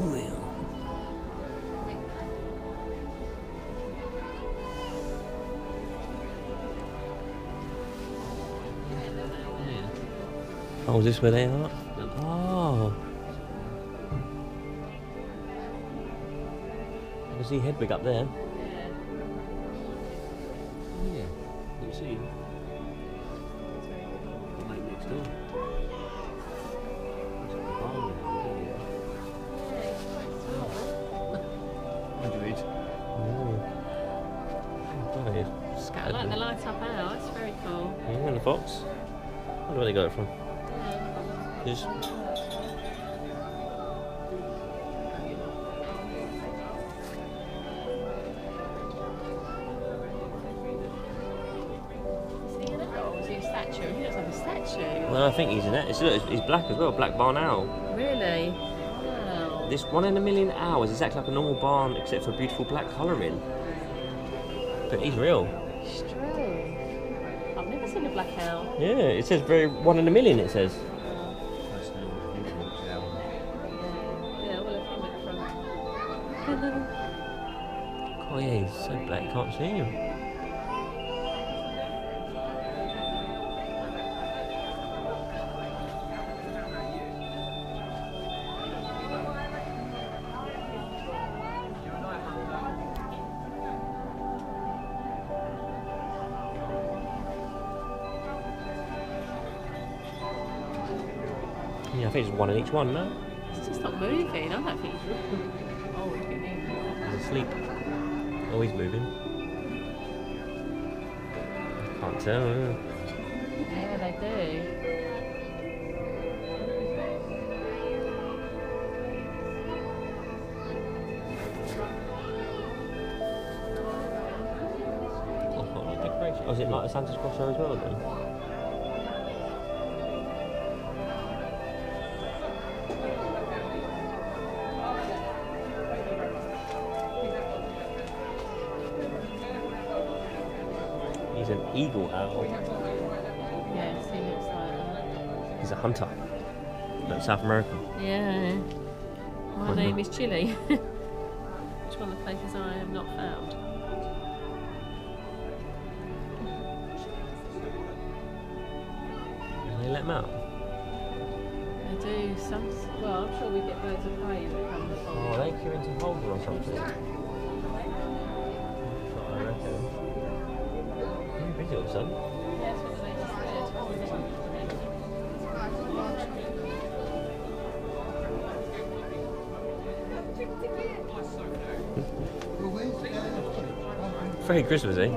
wheel. Oh, is this where they are? Oh. I can see Hedwig up there. Yeah. You see? Right next door. I like the light up out, it's very cool. Yeah, and the fox. I wonder where they got it from. Yeah. Just... Is he a statue? He looks like a statue. Well, I think he's in it. He's black as well, black barn owl. Really? Wow. This 1 in a million owl is exactly like a normal barn except for beautiful black colouring. But he's real. It's true. I've never seen a black owl. Yeah, it says very 1 in a million, it says. Yeah, well, if you look from... Oh yeah, he's so black you can't see him. Yeah, I think it's 1 in each one, no? It's just not moving. I don't think he's moving. Oh, he's moving. He's asleep. Oh, he's moving. Can't tell, yeah. Yeah, they do. Oh, is it like a Santa's crosser as well then? He's an eagle owl. Yes, he looks like that. He's a hunter. Like South American. Yeah. My name is Chile. It's one of the places I have not found. Can they let him out? They do some. Well, I'm sure we get birds of prey that come before. Oh, are they queuing to hold her or something? That's what I reckon. You're busy all of a sudden. Yeah, that's what they just Very Christmassy.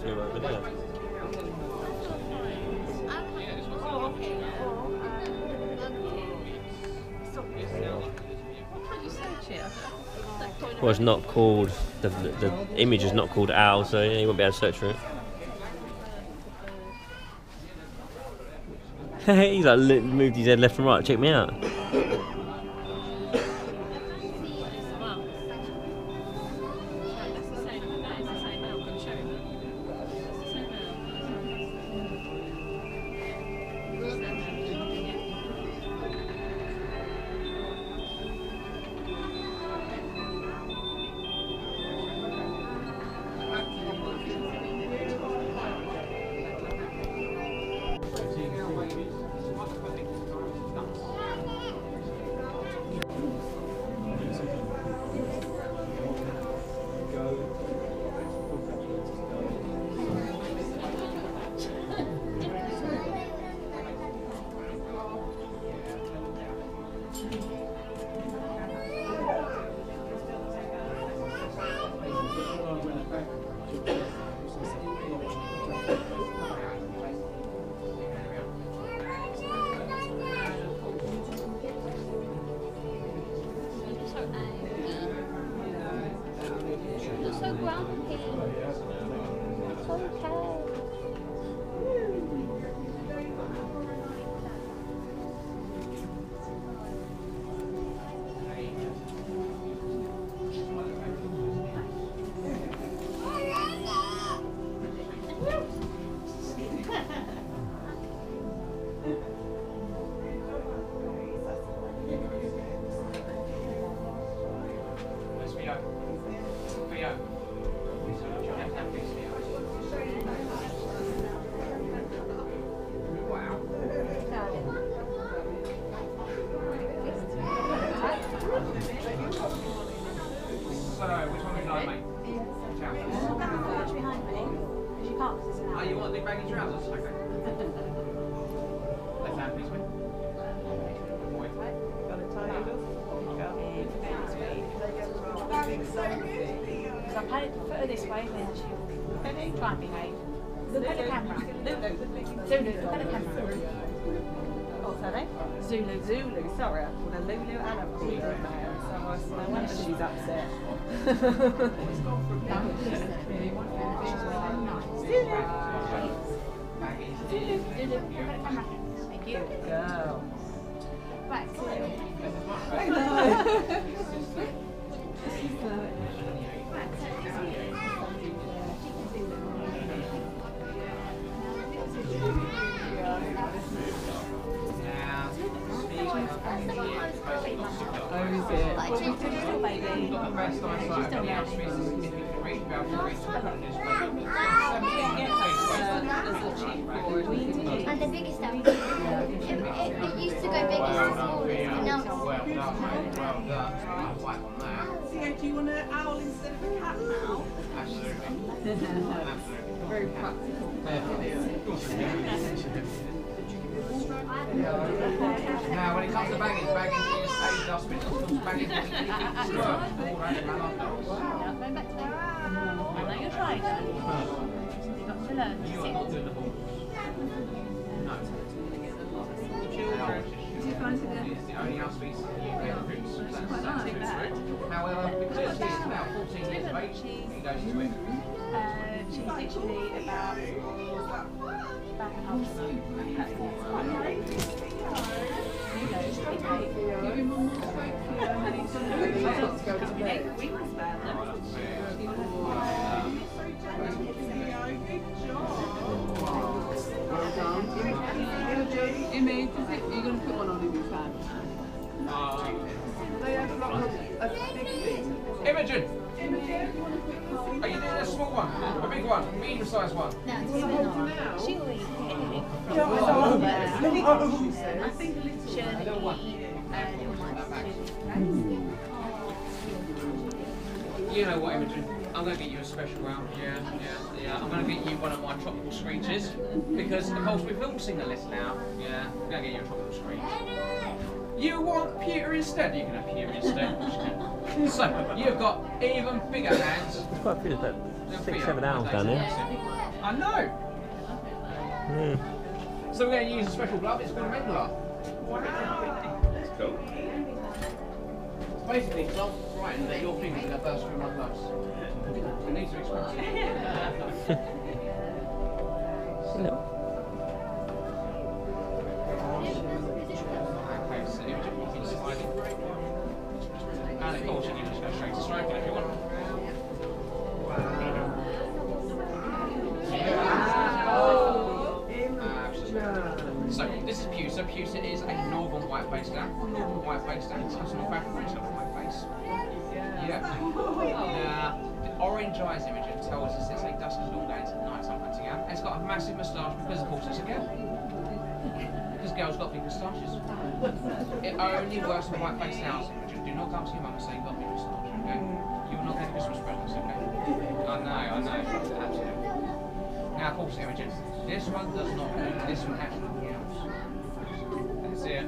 Over there. Well, it's not called, the image is not called owl, so yeah, you won't be able to search for it. He's like moved his head left and right. Check me out. Zulu, sorry, I called her Lulu and I called her a male, so no wonder she's upset. Thank you. Girl. Right, and the biggest owl. It used to go biggest to smallest, and now it's... So do you want an owl instead of a cat now? Absolutely. Very practical. Now, when it comes to baggage, is a dustbin. Baggage is Going back to the... I know you're trying, darling. You've got to learn to sit. No. It's the only house piece in the UK that roots. However, because she's about 14 years of age, he goes to it. She's literally about a half. Image, are you going to put one on in your fan? They have a big thing. Imogen! Are you doing a small one? A big one? Medium sized one? No, it's She will eat anything. I think a little. Little one. You know what, Imogen? I'm going to get you a special round. Yeah. I'm going to get you one of my tropical screeches because, of course, we've all seen the list now. Yeah, I'm going to get you a tropical screech. You want pewter instead? You can have pewter instead. So, you've got even bigger hands. There's quite a few, about 6-7 owls down there. I know. Mm. So we're going to use a special glove. It's called a regular. That's cool. Basically, glove frightened that your fingers are going to burst through my gloves. And these are expensive. Hello. Okay, so you can slide it. And of course, you can just go straight to stroking if you want. So this is Pewter. Pewter is a northern white-faced down. Northern white-faced down. It's North African, it's not white-face. Yeah. The orange eyes image tells us it's a dusky long day at night time hunting out. And it's got a massive moustache because of course it's a girl. Because girls got big moustaches. It only works with white-faced owls image. Do not come to your mum and say you've got a big moustache, okay? You will not get Christmas presents, okay? I know, absolutely. Now, of course, Imogen, this one does not move, this one actually meows. That's it.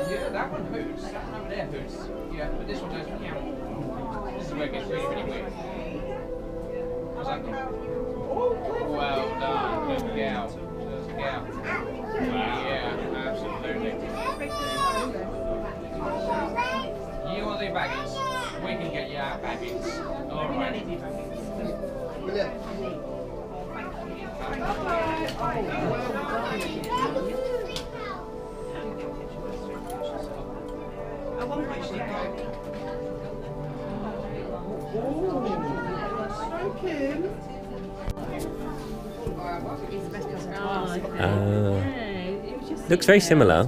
Yeah, that one hoots. That one over there hoots. Yeah, but this one goes meow. This is where it gets really, really weird. How's that going? Well done. Good girl. Good girl. Yeah, absolutely. You want to do baggies? We can get you out baggies. Alright. Looks very similar.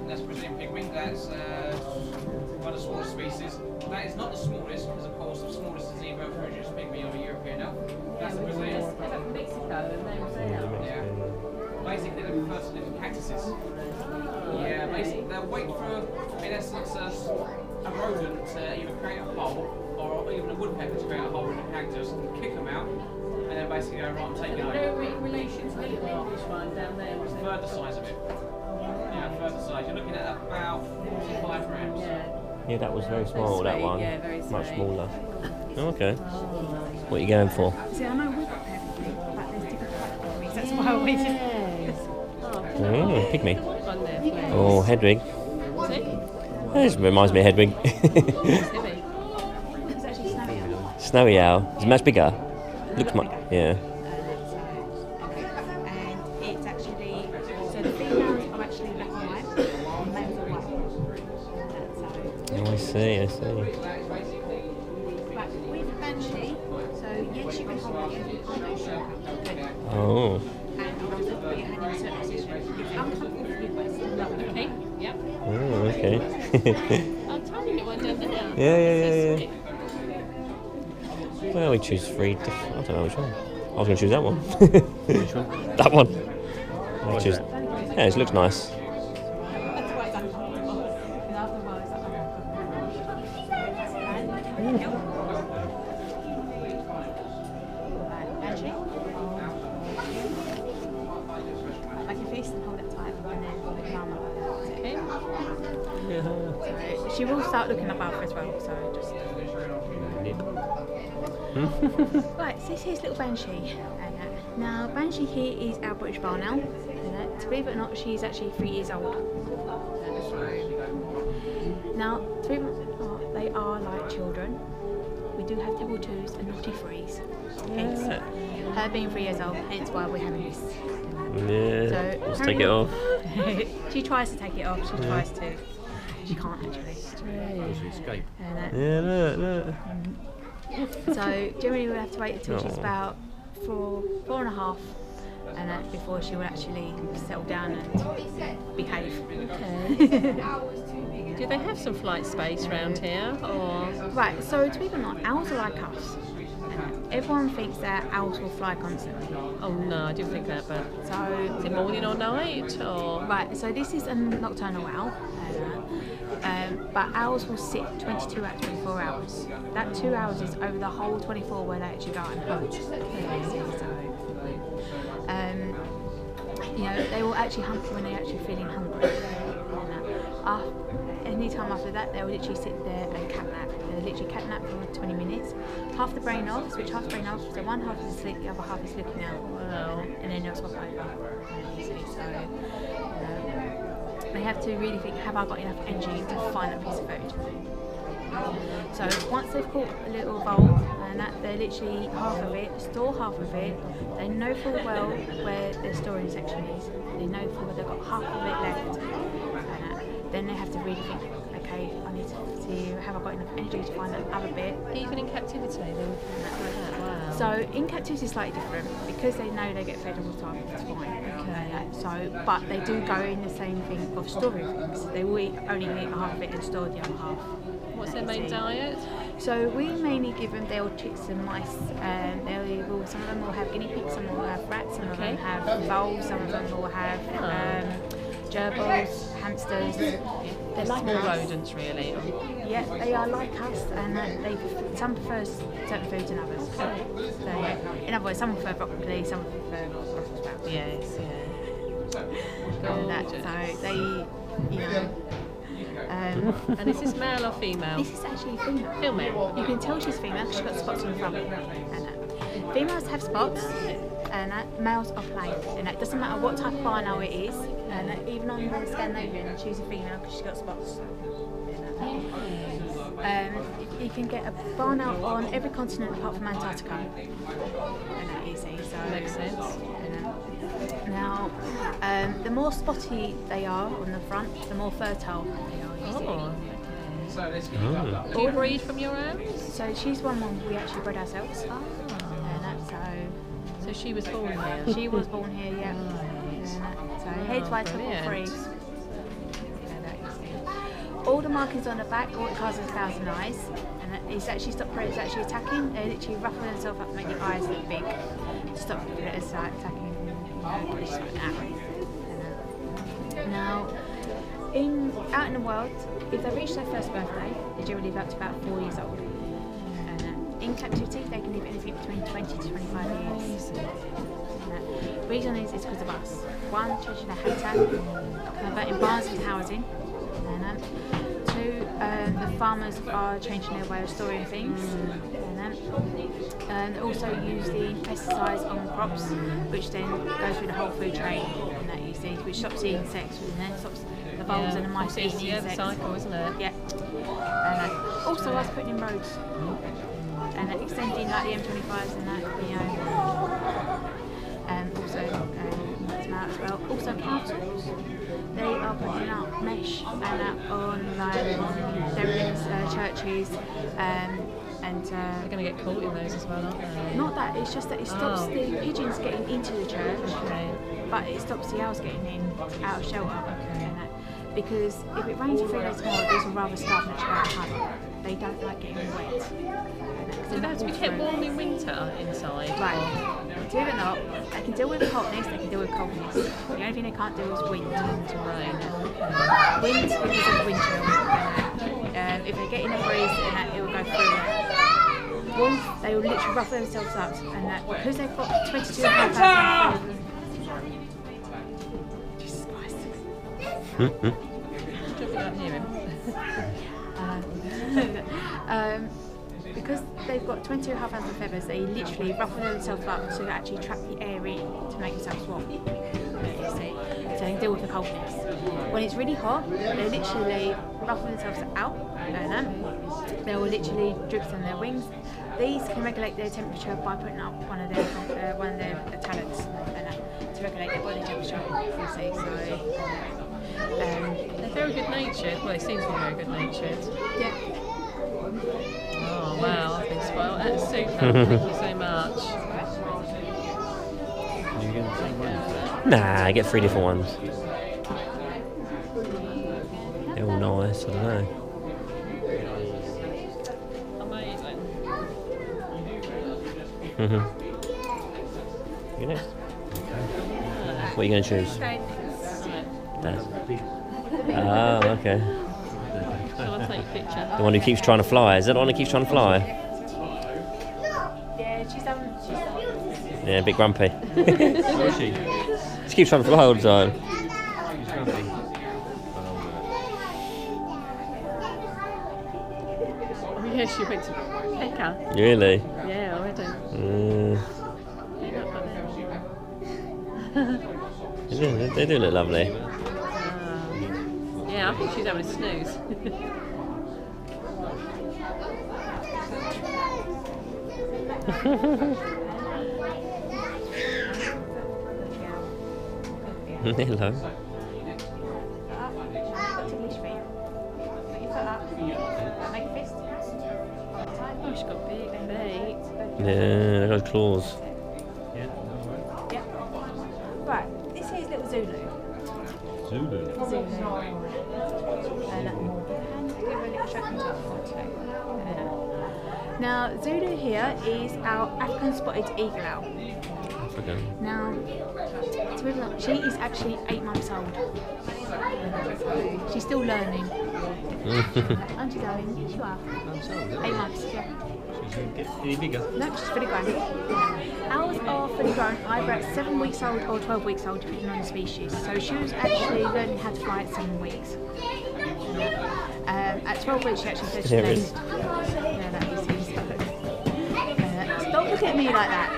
That's Brazilian pigwing. That's one of the smallest species. That is not the smallest, because of course the smallest is either a British pygmy or a European elf. That's the Brazilian. Yeah. Basically, they prefer to live in cactuses. Yeah, basically they'll wait for, in essence, a rodent to either create a hole, or even a woodpecker to create a hole in a cactus, and kick them out, and then basically go, right, I'm taking over. They're in relation to the English one down there. Third the size of it. Yeah, third the size. You're looking at about 45 grams. Yeah, that was very small, that one. Yeah, very sweet. Much smaller. Oh, okay. What are you going for? See, I know we've got peppermint, but there's different types of peppermint. That's why we just. Pygmy. One there, please. Oh, Hedwig. See? This reminds me of Hedwig. Silly. It's actually snowy owl. Snowy owl. It's much bigger. Looks much. Yeah. And it's actually, so the females are actually black and white, and the males are white. Oh, I see. But with Banshee, so yes, you can hold it, you can't go straight up. Oh. And also put your hand in a certain position. It's uncomfortable for you, but it's still lovely. Okay, yep. Oh, okay. I'll tiny little one down there. Yeah. Well, we choose three different. I don't know which one. I was going to choose that one. Which one? That one. I choose. Yeah, it looks nice. That's why it's uncomfortable. And after a while, it's uncomfortable. Banshee. Like your fist and hold it tight, and then put your arm up. Okay. So she will start looking above as well, so just. Right, so this here's little Banshee. Now, Banshee here is our British barn owl. To believe it or not, she's actually 3 years old. Now, they are like children. We do have double twos and naughty threes. Hence, her being 3 years old, hence why we're having this. Yeah. So, Let's take it off. She tries to take it off, she tries to. She can't actually. Escape. Yeah, look. So generally we'll have to wait until she's about four and a half, and before she will actually settle down and behave. Okay. Do they have some flight space around here, or? Right, so to be honest, owls are like us. Everyone thinks that owls will fly constantly. Oh no, I didn't think that, but So is it morning or night, or? right, so this is a nocturnal owl. But owls will sit 22 out of 24 hours. That 2 hours is over the whole 24 where they actually go out and hunt. You know, they will actually hunt when they're actually feeling hungry. Any time after that, they'll literally sit there and cat nap. They'll literally cat nap for 20 minutes. Half the brain off, switch half the brain off, so one half is asleep, the other half is looking out. Wow. And then they'll swap over. So they have to really think, have I got enough energy to find a piece of food? So once they've caught a little vole, and that they're literally half of it, store half of it, they know full well where their storing section is. They know full well they've got half of it left. And then they have to really think, okay, I need to see, have I got enough energy to find that other bit? Even in captivity, they would think like that. Wow. So in captivity is slightly different because they know they get fed all the time. It's fine. Okay. So, but they do go in the same thing of storing things. They will only eat half of it and store the other half. What's their main diet? So we mainly give them their chicks and mice. Some of them will have guinea pigs, some of them will have rats, some of them have voles, some of them will have gerbils, hamsters. They're like Small us. rodents, really. Yeah, they are like us, and some prefer certain foods than others. So, yeah. In other words, some prefer broccoli, some prefer Brussels sprouts. Yes, yeah. So they, you know. And is this male or female? This is actually female. Female. You can tell she's female because she's got spots on the front. And females have spots, and males are plain. And it doesn't matter what type of barno it is. And even on the Scandinavian, she's a female because she's got spots. You can get a barno on every continent apart from Antarctica. And that easy. So Makes sense. Now, the more spotty they are on the front, the more fertile they are. Oh. So Do you breed from your own? So she's one we actually bred ourselves. So she was born here? She was born here, yeah. So heads wide to all brilliant. frees. All the markings on the back, all it causes 1,000 eyes. And it's actually stopped predators actually attacking. They literally ruffle themselves up to make the eyes look big. To stop predators attacking. Now, out in the world, if they reach their first birthday, they generally live up to about 4 years old. In captivity, they can live anything between 20 to 25 years. The reason is because of us. One, changing their habitat, converting barns into housing. Two, the farmers are changing their way of storing things. And also using pesticides on crops, which then goes through the whole food chain, and that you see, which stops the insects, and then stops the voles and the mice eating the insects. It's the cycle, isn't it? Yeah. And also us putting in roads and extending like the M25s and that, you know. And also as well. Also councils, they are putting up mesh and that on like derricks, churches, and they're going to get caught in those as well, aren't they? not that, it's just that it stops the pigeons getting into the church, but it stops the owls getting in out of shelter. And that, because if it rains for 3 days tomorrow, these will rather start than try to hunt. They don't like getting wet. Do they have to be kept warm in winter inside? Right. Do it or not, they can deal with hotness, they can deal with coldness. The only thing they can't do is wind. Wind is a wind chill. If they get in a breeze, then it will go through that. Warmth, they will literally ruffle themselves up, and that because they've got 22,500. Jesus Christ. Jumping out near him. Because they've got 22,500 feathers, they literally ruffle themselves up to actually trap the air in to make themselves warm. You see? So they can deal with the coldness. When it's really hot, they literally ruffle themselves out, and they will literally drip on their wings. These can regulate their temperature by putting up one of their talons to regulate their body temperature. You see? So they're very good natured. Well, they seem to be very good natured. yeah. Oh wow, I've been spoiled. That's super. Thank you so much. Did you get the same one? Nah, I get 3 different ones. They're all nice, I don't know. Amazing. You next? What are you going to choose? Okay. That. Oh, okay. Shall I take a picture? The one who keeps trying to fly. Is that the one who keeps trying to fly? Yeah, she's Yeah, a bit grumpy. Where is she? She keeps trying to fly all the time. She's grumpy. Yeah, she went to Pekka. Really? Yeah, already. Yeah, they do look lovely. Yeah, I think she's having a snooze. Hello. Oh, she's got big feet. Yeah, those claws. Yeah. Right, this is little Zulu. Zulu. Now, Zulu here is our African spotted eagle owl. African. Now, it's really long. She is actually 8 months old. She's still learning. Aren't you, darling? Yes, you are. 8 months, yeah. She's going to get any bigger. No, she's fully grown. Owls are fully grown either at 7 weeks old or 12 weeks old, depending on the species. So she was actually learning how to fly at 7 weeks. At 12 weeks, she actually said she Serious? learned. Yeah, that is easy. Stop looking at me like that.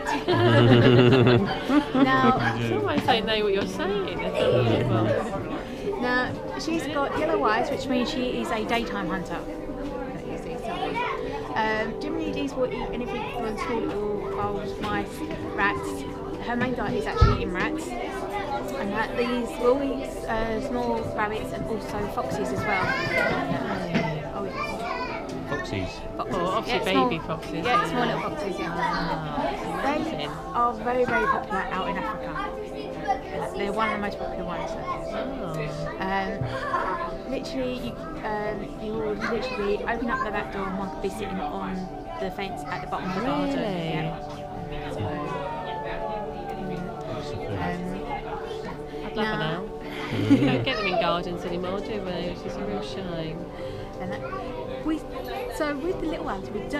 Now, Somebody don't know what you're saying. now, she's got yellow eyes, which means she is a daytime hunter. Generally, these will eat anything from squirrels, voles, mice, rats. Her main diet is actually eating rats. And these will eat small rabbits and also foxes as well. Oh, yeah. Foxes. Foxes. Oh, obviously small, baby foxes. Yeah, small little foxes, yeah. They are very, very popular out in Africa. They're one of the most popular ones. Literally, you will literally open up the back door and one could be sitting on the fence at the bottom of the garden. Yeah. I'd love an owl. We don't get them in gardens anymore, do we? Which is a real shame. So with the little ones, we do.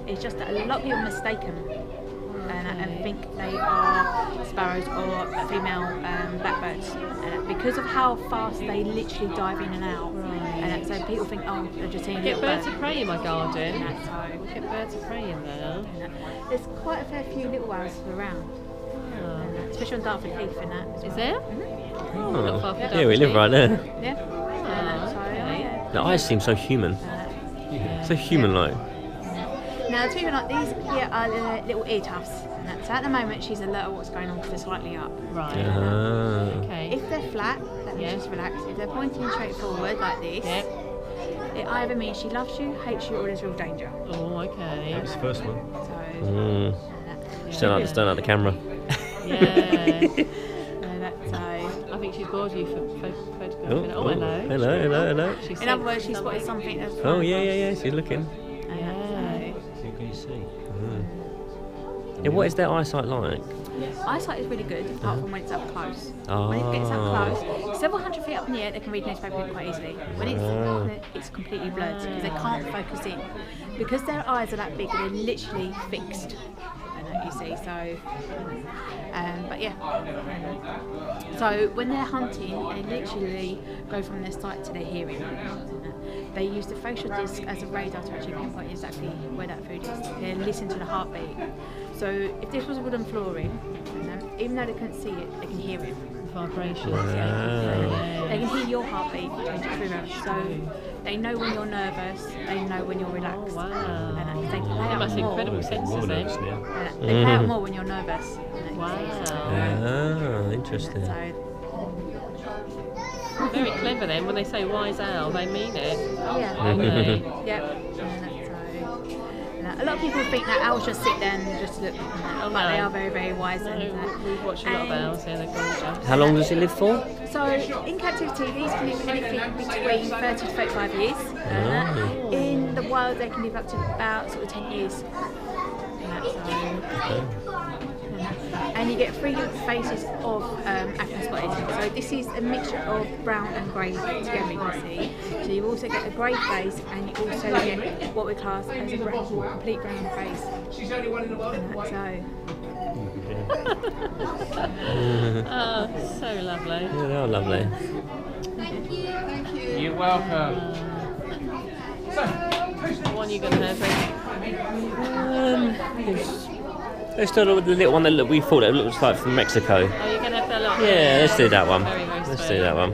It's just that a lot of people mistake them and think they are sparrows or female blackbirds because of how fast they literally dive in and out. And so people think, oh, they're just seeing a Get little birds bird. of prey in my garden. So Get birds of prey in there. there's quite a fair few little owls around, especially on Dartford Heath and that. Is there? Not far from Yeah, we live right there. Yeah. The eyes seem so human. So human-like. Now, to be honest, these here are little ear tufts. So at the moment, she's alert at what's going on because they're slightly up. Right. Okay. If they're flat, that means she's relaxed. If they're pointing straight forward like this, it either means she loves you, hates you, or there's real danger. Oh, okay. That's the first one. Just turn out the camera. Yeah. So, I think she's bored of you for photographing. Oh, hello. in other words, she's spotted something that's Oh, yeah, she's looking. What can you see? Yeah, what is their eyesight like? Eyesight is really good, apart from when it's up close. When it gets up close, several hundred feet up in the air, they can read newspaper quite easily. When it's completely blurred because they can't focus in. Because their eyes are that big, they're literally fixed. You see, so but yeah. So when they're hunting, they literally go from their sight to their hearing. They use the facial disc as a radar to actually pinpoint exactly where that food is. They listen to the heartbeat. So if this was wooden flooring, even though they couldn't see it, they can hear it. Vibrations. They can hear your heartbeat change through them. So they know when you're nervous, they know when you're relaxed. Oh, wow. And they play They out must have more. incredible senses then. They play out more when you're nervous. Wow. Interesting. So, Very clever then. When they say wise owl, they mean it. yeah. Okay. Yep. A lot of people think that owls just sit there and just look, but they are very, very wise. No, we've watched a lot of owls here, they're gorgeous. How long does it live for? So in captivity, these can live anything between 30 to 35 years. In the wild, they can live up to about sort of 10 years. And you get 3 faces of African spotted. So this is a mixture of brown and grey together, you can see. So you also get a grey face, and you also get what we class as a complete brown face. She's the only one in the world. Oh, so lovely. Yeah, they are lovely. You're welcome. So, who What one are you going to have then? Let's do the little one that we thought it looks like from Mexico. Oh, you're going to have that lot? Yeah, let's do that one. Very, very Let's sweet. do that one.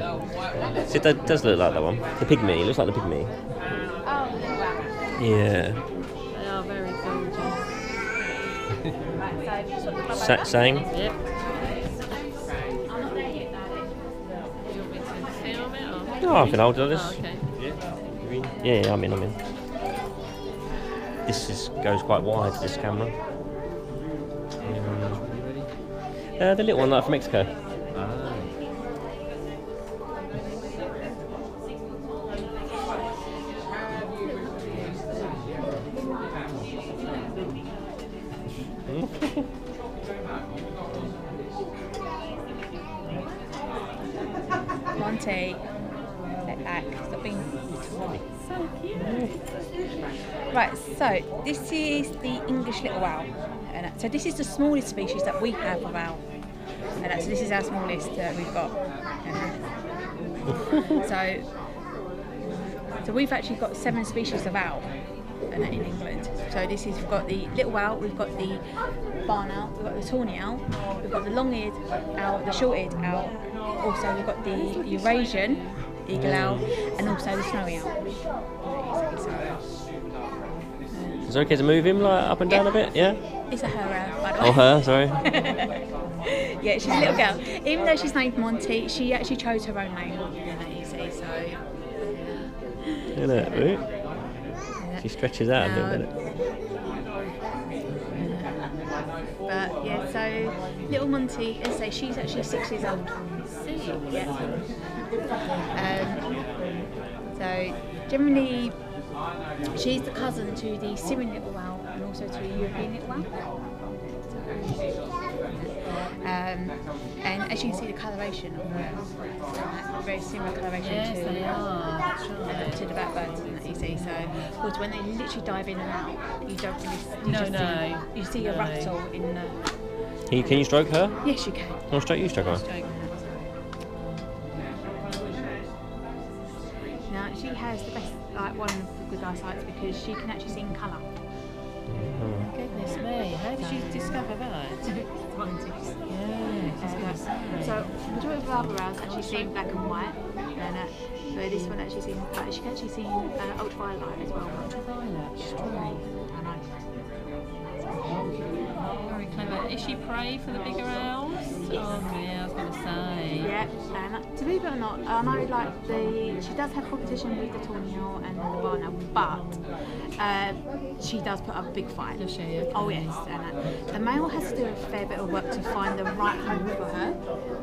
See, that does look like that one. The pygmy. It looks like the pygmy. Oh, wow. Yeah. They are very gorgeous. Right, so just what the Saying? Yep. I'm not there yet, darling. Do you want me to film it or? Oh, I can hold this. Oh, okay. Yeah, I'm in. This goes quite wide, this camera. The little one like from Mexico. Monty, step back. Stop being so cute. Right, so this is the English little owl. And so this is the smallest species that we have of owl. And so this is our smallest that we've got. So we've actually got 7 species of owl in England. So this is, we've got the little owl, we've got the barn owl, we've got the tawny owl, we've got the long-eared owl, the short-eared owl. Also we've got the Eurasian eagle owl and also the snowy owl. Is it okay to move him like up and down a bit? Yeah. It's a her owl, by the way. Oh, her. Sorry. Yeah, she's a little girl. Even though she's named Monty, she actually chose her own name. You see, so. Look at that. She stretches out a bit, doesn't it? But yeah, so little Monty, as I say, she's actually 6 years old. Yeah. So generally, she's the cousin to the Syrian little owl and also to the European little owl. And as you can see, the coloration of them, very similar coloration to the blackbirds that you see. So, of course, when they literally dive in and out, you don't really, you see a rattle in the. Can you stroke her? Yes, you can. I'll stroke you, stroke her. Now she has the best, like one of the good eyesight because she can actually see in colour. Goodness me, how did you discover that? So the majority of other owls actually see in black and white, and so this one actually sees in colour. She can actually see in ultraviolet as well. Ultraviolet, strong. Very clever. Is she prey for the bigger owls? Oh yeah, I was going to say. Yeah, and to believe it or not, I know like she does have competition with the tawny owl and the barn owl, but she does put up a big fight. Does she? Okay. Oh yes, and the male has to do a fair bit of work to find the right home for her,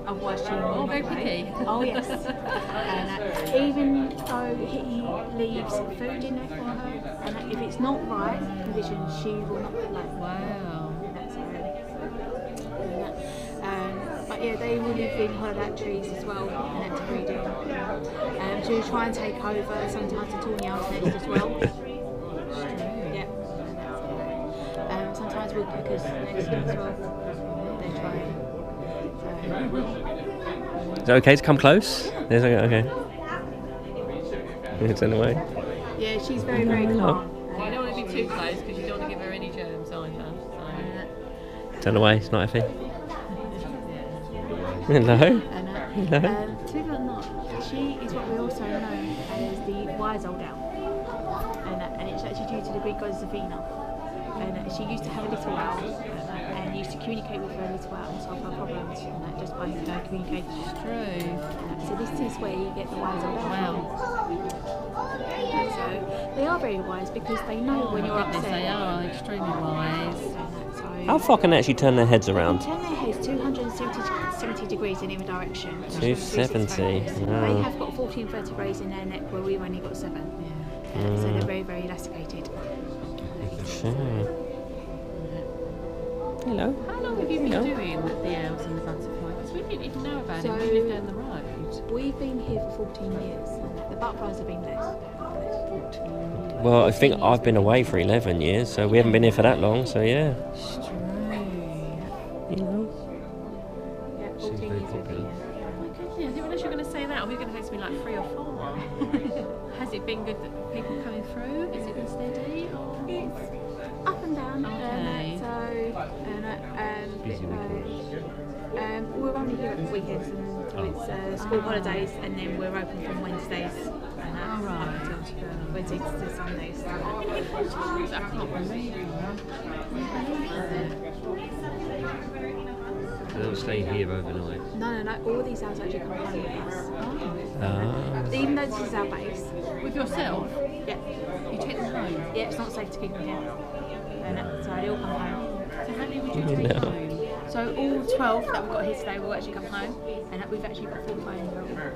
otherwise she will. Oh, very picky. Oh yes, and even though he leaves food in there for her, and if it's not right condition, she will not like. Wow. But yeah, they will live in hollow trees as well, and that's breeding. To try and take over sometimes the tawny owl's nest as well. Yeah. Sometimes woodpeckers next as well. They try. Is it okay to come close? Yes, okay. Turn away. Yeah, she's very, very calm. You don't want to be too close because you don't want to give her any germs either. Turn away, it's not effing. No? And, to believe it or not, she is what we also know as the wise old owl. And it's actually due to the Greek goddess Athena. And she used to have a little owl and used to communicate with her little owl and solve her problems just by communicating. It's true. So this is where you get the wise old owl. Wow. So they are very wise because they know when you're upset. They are extremely wise. How far can they actually turn their heads around? Turn their heads 270 degrees in either direction. 270. Wow. They have got 14 vertebrae in their neck where we've only got 7. So they're very, very elasticated. Sure. Hello. How long have you been doing the owls and the butterfly? Because we didn't even know about it. We lived down the road. We've been here for 14 years. The butterflies have been less. Well, I think I've been away for 11 years, so we haven't been here for that long, so yeah. Yeah, 14 years we've been here. Oh my goodness, I didn't realise you were going to say that. I was going to say something like 3 or 4. Has it been good that people coming through? Is it been steady? Or? It's up and down. Okay. Busy We're only here at the weekends and it's school holidays, and then we're open from Wednesdays and Oh, right. up until Wednesdays to Sundays. I can't believe it. They don't stay here overnight. No. All these hours actually come home with us. Ah. Even though this is our base. With yourself? Yeah. You take them home? Yeah, it's not safe to keep them here. So they all come home. So how many would you take No. home? So all 12 that we've got here today will actually come home, and we've actually got 45 in total.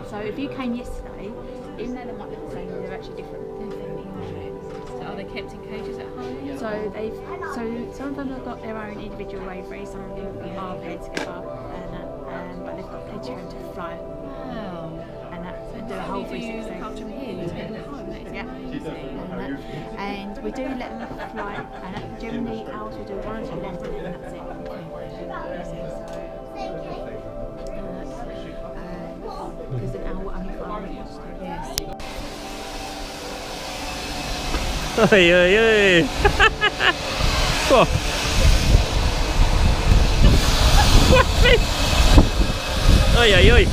So if you came yesterday, even though they might look the same, they're actually different. So are they kept in cages at home? So some of them have got their own individual aviary, some of them are paired together, but they've got plenty of room to fly Wow. and do a whole Do you 360. look after them here? You take them home? That is Yeah. amazing. And we do let them fly, and generally ours will do 1 or 2 left, and then that's it. Because then our will only fly. Yes. Oi, oi, oi. Whoa. Oi, oi, oi.